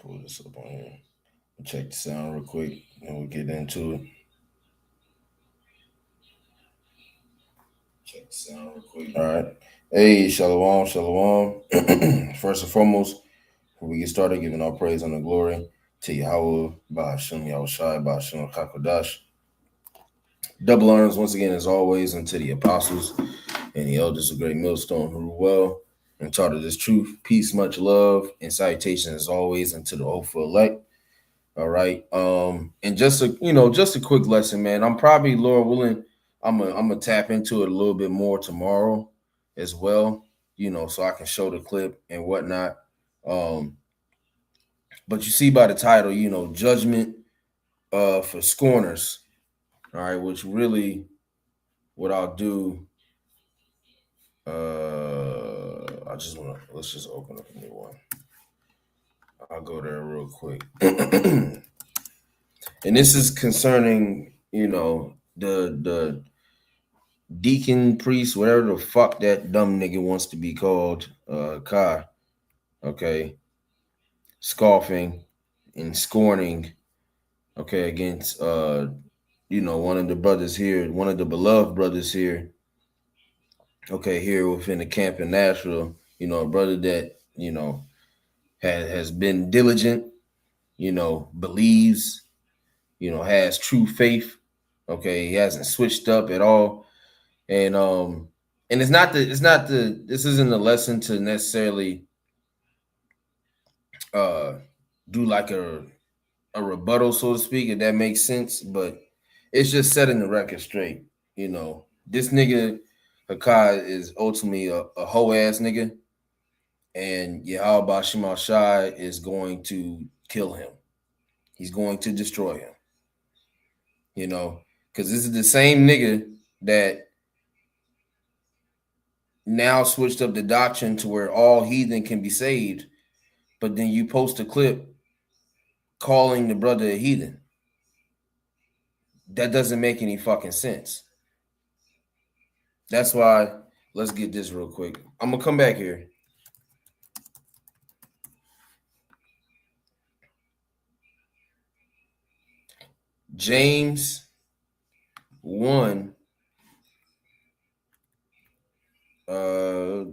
pull this up on here. Check the sound real quick, and we'll get into it. Check the sound real quick. All right. Hey, shalom, shalom. First and foremost, before we get started, giving all praise and the glory to Yahweh, Ba'ashem Yahushai, Ba'ashem Kakodash. Double honors once again, as always, unto the apostles and the elders of Great Millstone who rule well and taught of this truth. Peace, much love, and salutation as always unto the hopeful elect. All right. And just a quick lesson, man. I'm probably, Lord willing, I'm gonna tap into it a little bit more tomorrow as well, so I can show the clip and whatnot. But you see by the title, judgment for scorners. All right, which really what I'll do. Let's just open up a new one. I'll go there real quick. And this is concerning, the deacon, priest, whatever the fuck that dumb nigga wants to be called, Kai, okay, scoffing and scorning, okay, against, one of the brothers here, one of the beloved brothers here, okay, here within the camp in Nashville, a brother that, has been diligent, believes, has true faith. Okay, he hasn't switched up at all. And this isn't a lesson to necessarily do like a rebuttal, so to speak, if that makes sense, but it's just setting the record straight. This nigga Hakai is ultimately a hoe ass nigga, and Yahweh Shema Shai is going to kill him. He's going to destroy him. Because this is the same nigga that now switched up the doctrine to where all heathen can be saved, but then you post a clip calling the brother a heathen. That doesn't make any fucking sense. That's why, let's get this real quick. I'm going to come back here. James 1. I'll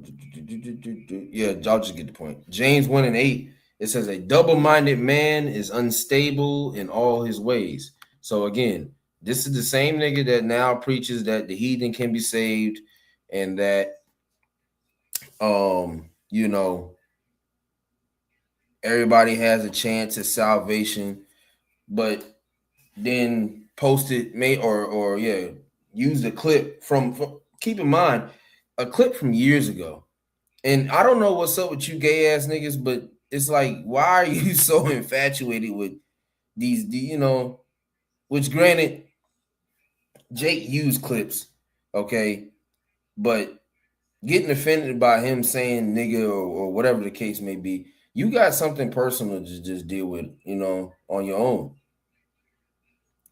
just get the point. James 1:8. It says a double-minded man is unstable in all his ways. So again, this is the same nigga that now preaches that the heathen can be saved and that everybody has a chance at salvation, but then post it, use the clip from keep in mind a clip from years ago. And I don't know what's up with you gay ass niggas, but it's like, why are you so infatuated with these, which granted, Jake used clips, okay, but getting offended by him saying nigga or whatever the case may be, you got something personal to just deal with, on your own.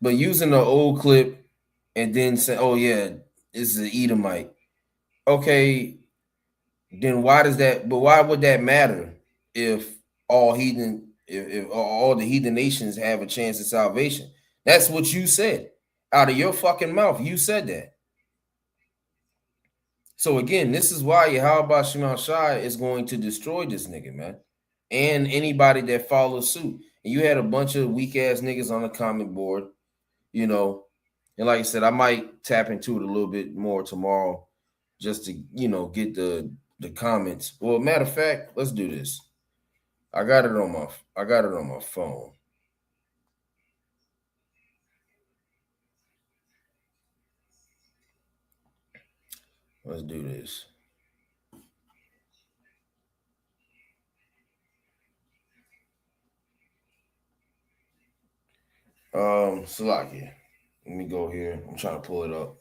But using the old clip and then say, oh yeah, this is an Edomite. Okay, then why would that matter if all if all the heathen nations have a chance at salvation? That's what you said. Out of your fucking mouth, you said that. So again, this is why Yahweh Shema Shai is going to destroy this nigga, man. And anybody that follows suit. And you had a bunch of weak ass niggas on the comment board, and like I said, I might tap into it a little bit more tomorrow just to, get the comments. Well, matter of fact, let's do this. I got it on my phone. Let's do this. Salakia. Let me go here. I'm trying to pull it up.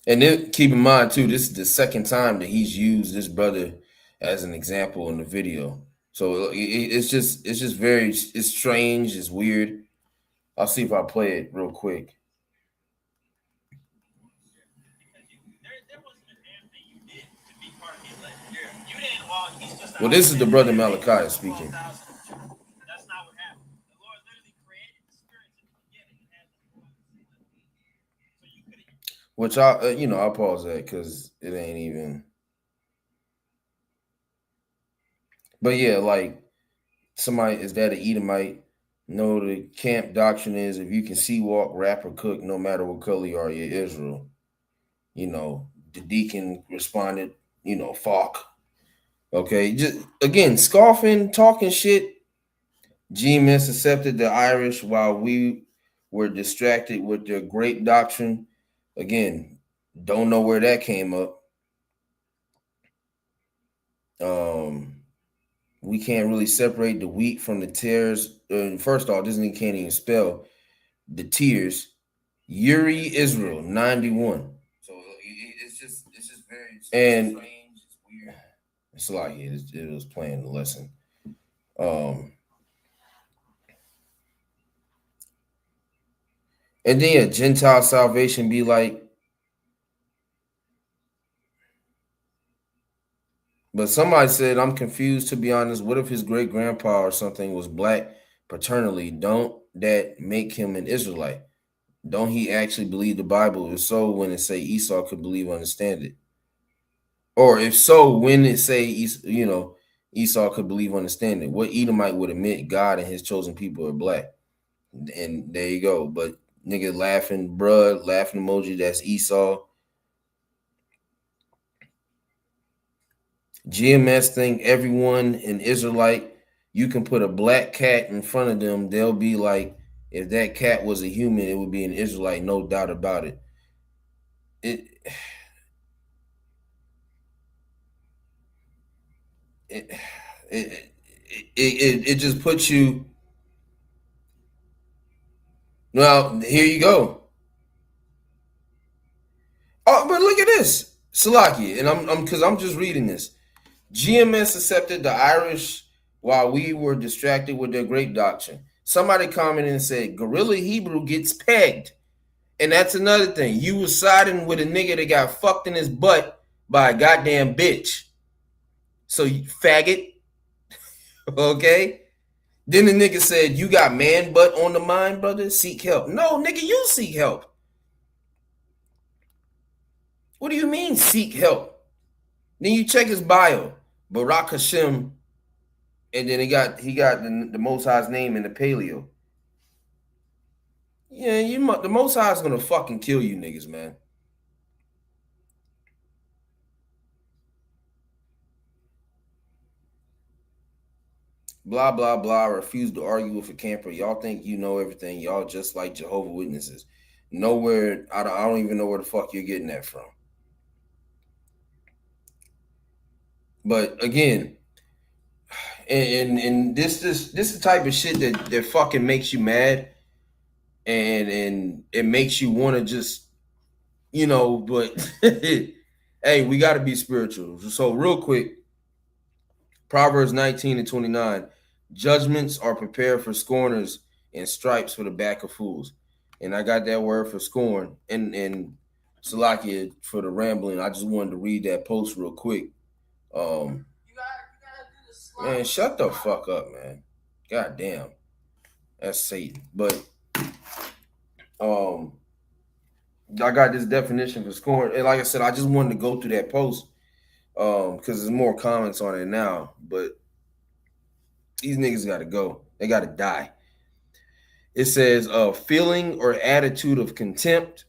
And then keep in mind too, this is the second time that he's used this brother as an example in the video. So it's just it's strange, it's weird. I'll see if I play it real quick. There wasn't a damn thing you did to be part of the elect. You didn't, while Well, this is the brother Malachi speaking. Which I'll pause that because it ain't even. But yeah, like somebody is that an Edomite? No, the camp doctrine is if you can see, walk, rap, or cook, no matter what color you are, you're Israel. The deacon responded, fuck. Okay, just again, scoffing, talking shit. GMS accepted the Irish while we were distracted with their great doctrine. Again, don't know where that came up. We can't really separate the wheat from the tares. First off, this nigga can't even spell the tears. Yuri Israel 91. So it's just very strange. It's weird. It's like it was playing the lesson. And then Gentile salvation be like, but somebody said, I'm confused to be honest. What if his great grandpa or something was black paternally? Don't that make him an Israelite? Don't he actually believe the Bible? If so, when it say Esau could believe, understand it, or if so, when it say Esau could believe, understand it, what Edomite would admit God and his chosen people are black? And there you go. But nigga laughing, bruh, laughing emoji. That's Esau. GMS think everyone an Israelite. You can put a black cat in front of them. They'll be like, if that cat was a human, it would be an Israelite, no doubt about it. It it it, it just puts you. Well, here you go. Oh, but look at this, Salaki, and I'm because I'm just reading this. GMS accepted the Irish while we were distracted with their great doctrine. Somebody commented and said, Gorilla Hebrew gets pegged. And that's another thing. You was siding with a nigga that got fucked in his butt by a goddamn bitch. So you faggot. Okay? Then the nigga said, you got man butt on the mind, brother? Seek help. No, nigga, you seek help. What do you mean seek help? Then you check his bio. Barak Hashem. And then he got the Most High's name in the paleo. Yeah, the Most High's gonna fucking kill you niggas, man. Blah blah blah. Refuse to argue with a camper. Y'all think you know everything. Y'all just like Jehovah's Witnesses. Nowhere. I don't even know where the fuck you're getting that from. But again, and this is the type of shit that fucking makes you mad, and it makes you want to just But hey, we got to be spiritual. So real quick, Proverbs 19:29. Judgments are prepared for scorners and stripes for the back of fools. And I got that word for scorn and Salakia for the rambling. I just wanted to read that post real quick. Man, shut the fuck up, man. God damn. That's Satan. But I got this definition for scorn. And like I said, I just wanted to go through that post because there's more comments on it now. But these niggas got to go. They got to die. It says feeling or attitude of contempt.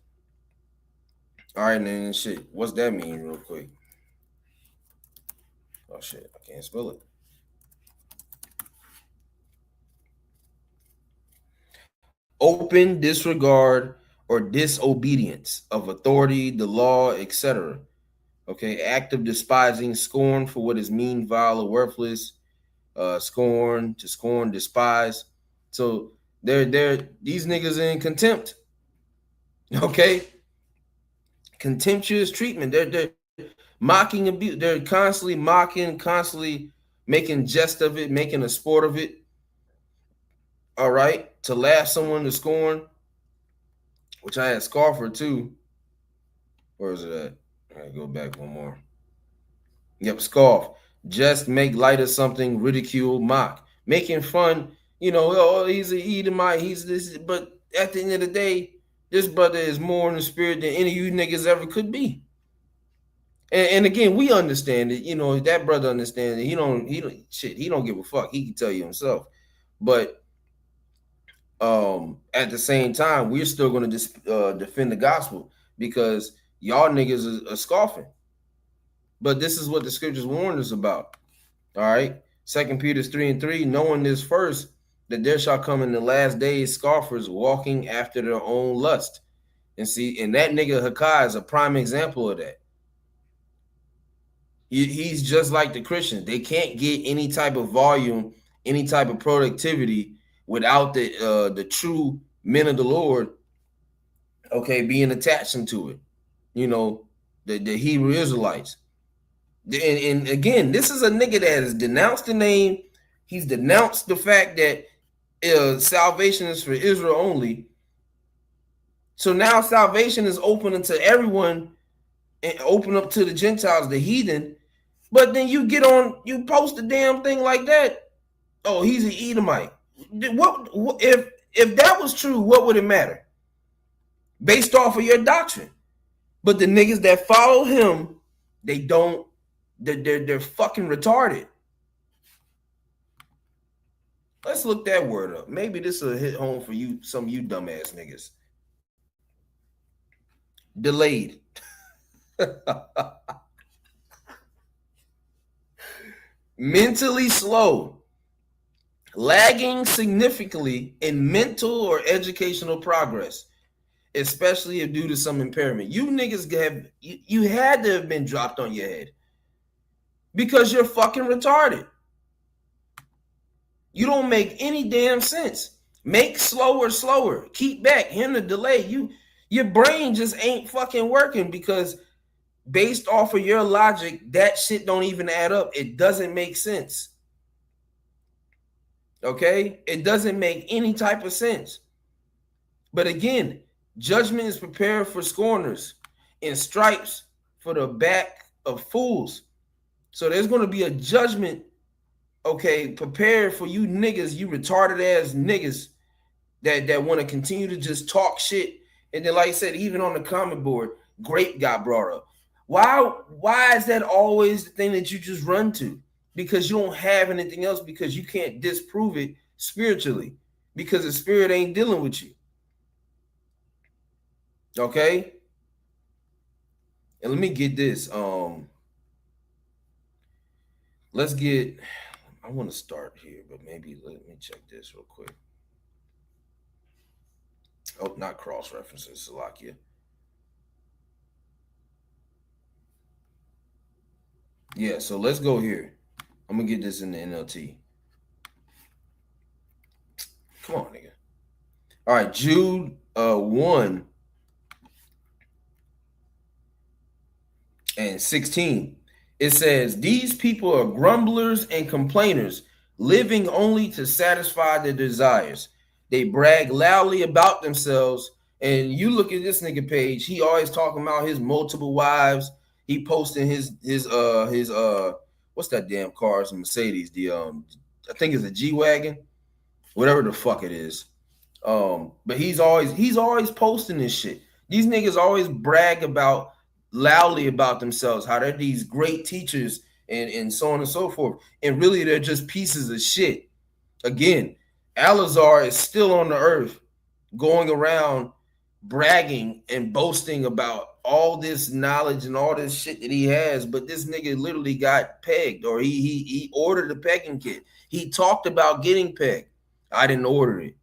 All right, then shit. What's that mean, real quick? Oh shit, I can't spell it. Open disregard or disobedience of authority, the law, etc. Okay, act of despising, scorn for what is mean, vile, or worthless. Scorn, to scorn, despise. So they're these niggas in contempt. Okay, contemptuous treatment. They're mocking abuse. They're constantly mocking, constantly making jest of it, making a sport of it. All right, to laugh someone to scorn, which I had scoffer too. Where is it at? I gotta go back one more. Yep, scoff. Just make light of something, ridicule, mock, making fun. Oh, he's an Edomite. He's this, but at the end of the day, this brother is more in the spirit than any of you niggas ever could be. And again, we understand it. That brother understands it. He don't give a fuck. He can tell you himself. But at the same time, we're still going to defend the gospel because y'all niggas are scoffing. But this is what the scriptures warn us about. All right. 2 Peter 3:3, knowing this first, that there shall come in the last days scoffers walking after their own lust. And that nigga Hakai is a prime example of that. He's just like the Christians. They can't get any type of volume, any type of productivity without the true men of the Lord, being attached to it. The Hebrew Israelites. And again, this is a nigga that has denounced the name. He's denounced the fact that salvation is for Israel only. So now salvation is open unto everyone and open up to the Gentiles, the heathen. But then you post a damn thing like that. Oh, he's an Edomite. What if that was true, what would it matter? Based off of your doctrine. But the niggas that follow him, they're fucking retarded. Let's look that word up. Maybe this will hit home for you, some of you dumbass niggas. Delayed. Mentally slow. Lagging significantly in mental or educational progress, especially if due to some impairment. You niggas you had to have been dropped on your head because you're fucking retarded. You don't make any damn sense. Make slower. Keep back. Him the delay. Your brain just ain't fucking working because based off of your logic, that shit don't even add up. It doesn't make sense. Okay? It doesn't make any type of sense. But again, judgment is prepared for scorners and stripes for the back of fools. So there's going to be a judgment, prepared for you niggas, you retarded ass niggas that want to continue to just talk shit. And then, like I said, even on the comment board, grape got brought up. Why is that always the thing that you just run to? Because you don't have anything else, because you can't disprove it spiritually, because the spirit ain't dealing with you. Okay? And let me get this. I want to start here, but maybe let me check this real quick. Oh, not cross references, Salakia. Yeah, so let's go here. I'm gonna get this in the NLT. Come on, nigga. All right, Jude 1 and 16. It says, these people are grumblers and complainers, living only to satisfy their desires. They brag loudly about themselves. And you look at this nigga page, he always talking about his multiple wives. He posting his what's that damn car? It's a Mercedes. I think it's a G-Wagon, whatever the fuck it is. But he's always posting this shit. These niggas always brag loudly about themselves, how they're these great teachers and so on and so forth. And really, they're just pieces of shit. Again, Alazar is still on the earth, going around bragging and boasting about all this knowledge and all this shit that he has. But this nigga literally got pegged, or he ordered a pegging kit. He talked about getting pegged. I didn't order it.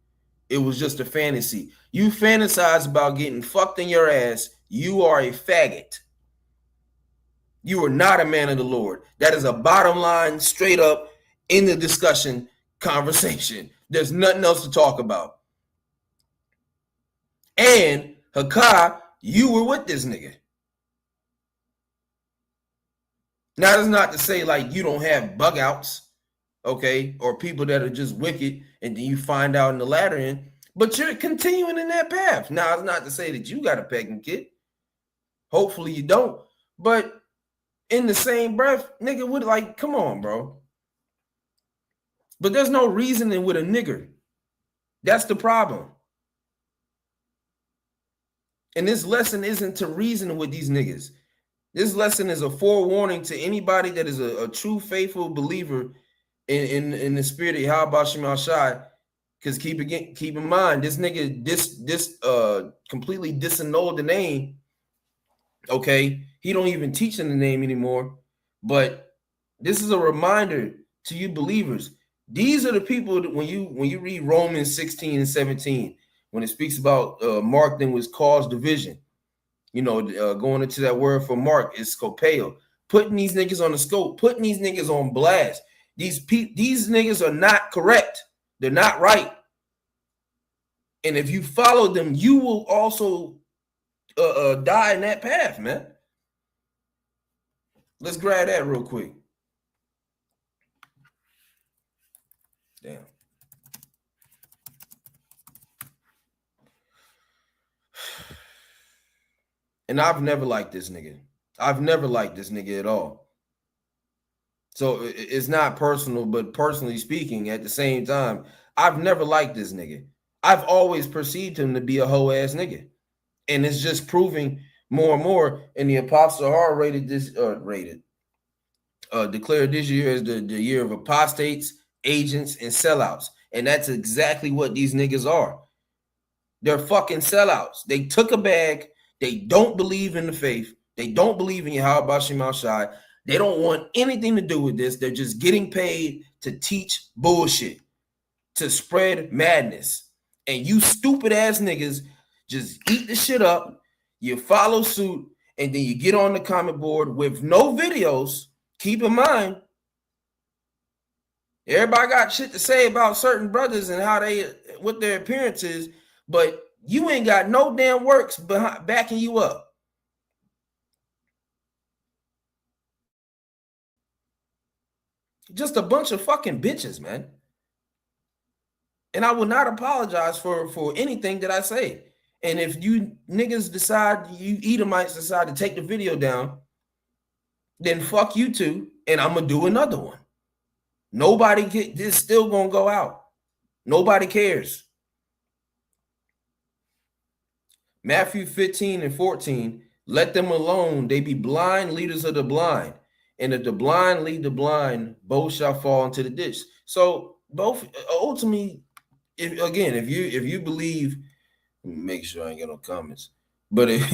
It was just a fantasy. You fantasize about getting fucked in your ass. You are a faggot. You are not a man of the Lord. That is a bottom line, straight up, in the discussion conversation. There's nothing else to talk about. And Hakai, you were with this nigga. Now, that's not to say like you don't have bug outs, okay, or people that are just wicked, and then you find out in the latter end, but you're continuing in that path. Now, it's not to say that you got a pegging kit. Hopefully you don't. But in the same breath, nigga would like, come on, bro. But there's no reasoning with a nigger. That's the problem. And this lesson isn't to reason with these niggas. This lesson is a forewarning to anybody that is a true faithful believer in the spirit of Yahweh Shem Shai. Because keep in mind, this nigga completely disannulled the name. Okay, he don't even teach in the name anymore. But this is a reminder to you believers. These are the people that when you read Romans 16 and 17, when it speaks about Mark then was caused division, going into that word for Mark is scopeo, putting these niggas on the scope, putting these niggas on blast. These niggas are not correct. They're not right. And if you follow them, you will also die in that path, man. Let's grab that real quick. Damn. And I've never liked this nigga. I've never liked this nigga at all. So it's not personal, but personally speaking, at the same time, I've never liked this nigga. I've always perceived him to be a hoe ass nigga. And it's just proving more and more. And the Apostle Har declared this year as the year of apostates, agents, and sellouts. And that's exactly what these niggas are. They're fucking sellouts. They took a bag. They don't believe in the faith. They don't believe in Yahweh Shem Shai. They don't want anything to do with this. They're just getting paid to teach bullshit, to spread madness. And you stupid ass niggas just eat the shit up. You follow suit, and then you get on the comment board with no videos. Keep in mind, everybody got shit to say about certain brothers and what their appearance is, but you ain't got no damn works backing you up. Just a bunch of fucking bitches, man. And I will not apologize for anything that I say. And if you niggas decide, you Edomites decide to take the video down, then fuck you too, and I'm gonna do another one. This still gonna go out. Nobody cares. Matthew 15 and 14, let them alone. They be blind leaders of the blind. And if the blind lead the blind, both shall fall into the ditch. So both ultimately, if you believe, make sure I ain't got no comments. But if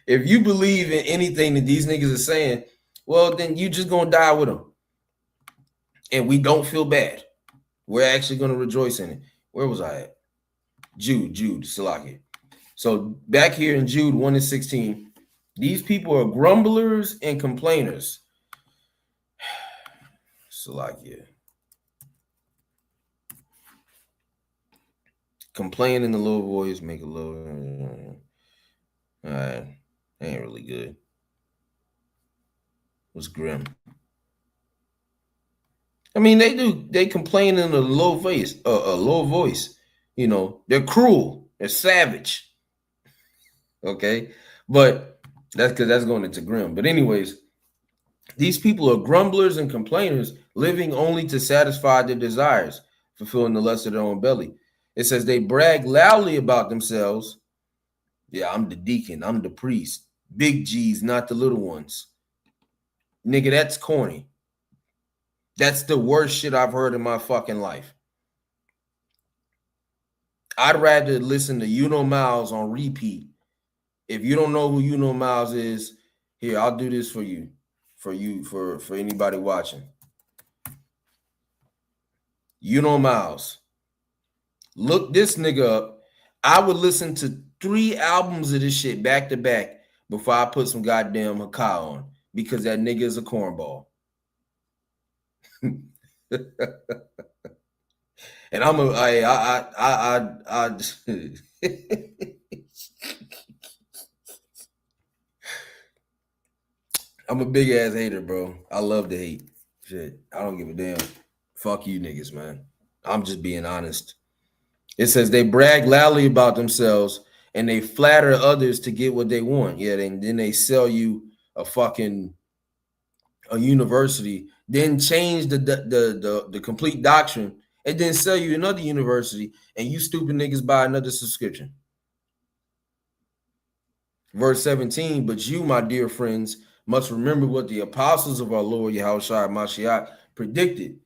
you believe in anything that these niggas are saying, well, then you just gonna die with them. And we don't feel bad. We're actually gonna rejoice in it. Where was I at? Jude, Salaki. So back here in Jude 1 and 16, these people are grumblers and complainers. Salaki. Complain in a low voice, make a low. All right, ain't really good. Was grim. I mean, they complain in a low voice, You know, they're cruel, they're savage. Okay, but that's because that's going into grim. But anyways, these people are grumblers and complainers, living only to satisfy their desires, fulfilling the lust of their own belly. It says they brag loudly about themselves. Yeah, I'm the deacon, I'm the priest. Big G's, not the little ones. Nigga, that's corny. That's the worst shit I've heard in my fucking life. I'd rather listen to You Know Miles on repeat. If you don't know who You Know Miles is, here, I'll do this for you, for anybody watching. You Know Miles. Look this nigga up. I would listen to 3 albums of this shit back to back before I put some goddamn Hakai on, because that nigga is a cornball. And I'm I'm a big ass hater, bro. I love to hate. Shit, I don't give a damn. Fuck you niggas, man. I'm just being honest. It says they brag loudly about themselves and they flatter others to get what they want. Yeah, then they sell you a university, then change the complete doctrine, and then sell you another university, and you stupid niggas buy another subscription. Verse 17, but you, my dear friends, must remember what the apostles of our Lord Yahushua Mashiach predicted.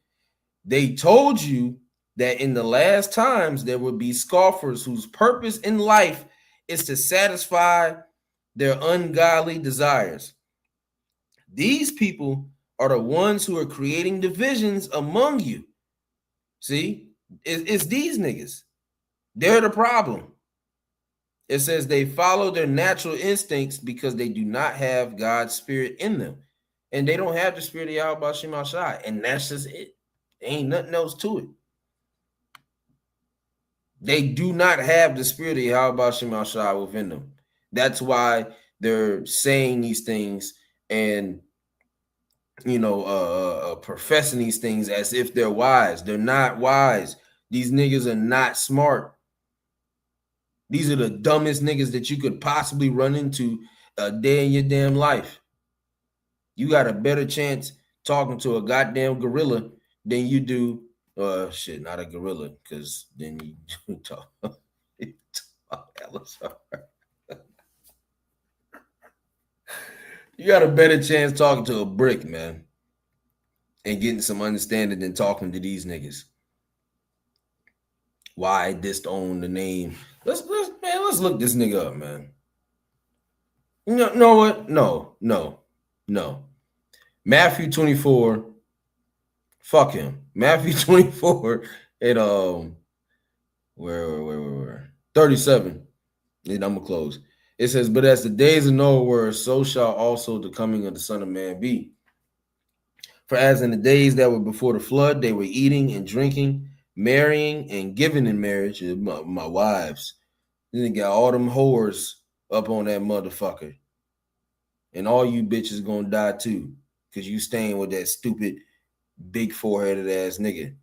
They told you that in the last times there would be scoffers whose purpose in life is to satisfy their ungodly desires. These people are the ones who are creating divisions among you. See, it's these niggas. They're the problem. It says they follow their natural instincts because they do not have God's spirit in them. And they don't have the spirit of Yahweh Shem Shai. And that's just it. There ain't nothing else to it. They do not have the spirit of Yahweh Shem Shai within them. That's why they're saying these things and professing these things as if they're wise. They're not wise. These niggas are not smart. These are the dumbest niggas that you could possibly run into a day in your damn life. You got a better chance talking to a goddamn gorilla than you do, not a gorilla, because then you talk. You got a better chance talking to a brick, man, and getting some understanding than talking to these niggas. Why I disown the name? Let's look this nigga up, man. You know what? No. Matthew 24. Fuck him. Matthew 24 at where 37. And I'm gonna close. It says, but as the days of Noah were, so shall also the coming of the Son of Man be. For as in the days that were before the flood, they were eating and drinking, marrying and giving in marriage. My wives. Then they got all them whores up on that motherfucker. And all you bitches gonna die too. Because you staying with that stupid, big foreheaded ass nigga.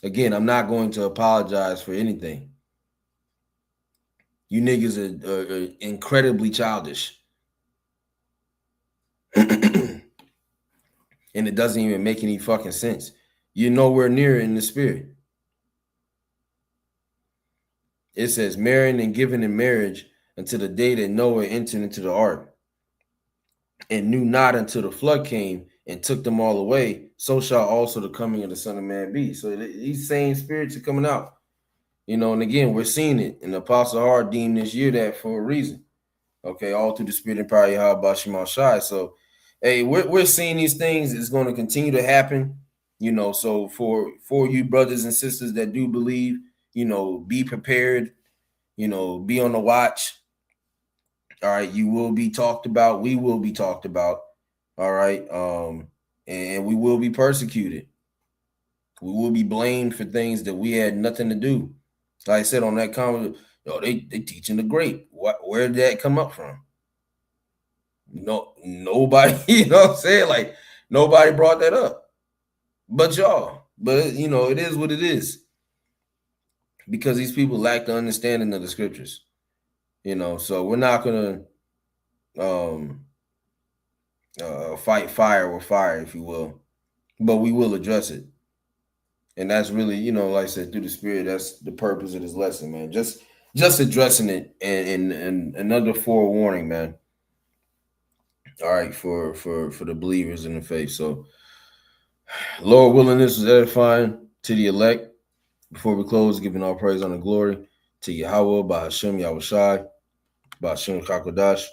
Again, I'm not going to apologize for anything. You niggas are incredibly childish. And it doesn't even make any fucking sense. You're nowhere near it in the spirit. It says, marrying and giving in marriage until the day that Noah entered into the ark, and knew not until the flood came and took them all away, so shall also the coming of the Son of Man be. So these same spirits are coming out. And again, we're seeing it. And the Apostle Hart deemed this year that for a reason. Okay, all through the spirit and power of Yahweh Shem Shai. So, hey, we're seeing these things. It's going to continue to happen. So for you brothers and sisters that do believe, be prepared, be on the watch. All right, you will be talked about. We will be talked about. All right, and we will be persecuted. We will be blamed for things that we had nothing to do. Like I said on that comment, they teaching the grape. Where did that come up from? Nobody. You know what I'm saying? Like nobody brought that up, but y'all. But it is what it is, because these people lack the understanding of the scriptures. So we're not gonna fight fire with fire, if you will, but we will address it. And that's really, like I said, through the spirit, that's the purpose of this lesson, man. Just addressing it and another forewarning, man. All right, for the believers in the faith. So, Lord willing, this was edifying to the elect. Before we close, giving all praise, honor, glory to Yahweh, by Hashem, Yahushai, by Hashem, Kakodash,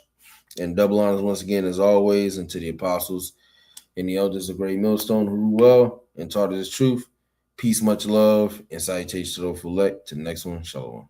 and double honors once again, as always, and to the apostles and the elders of Great Millstone who rule well and taught us truth. Peace, much love, and salutations to those who elect. To the next one, shalom.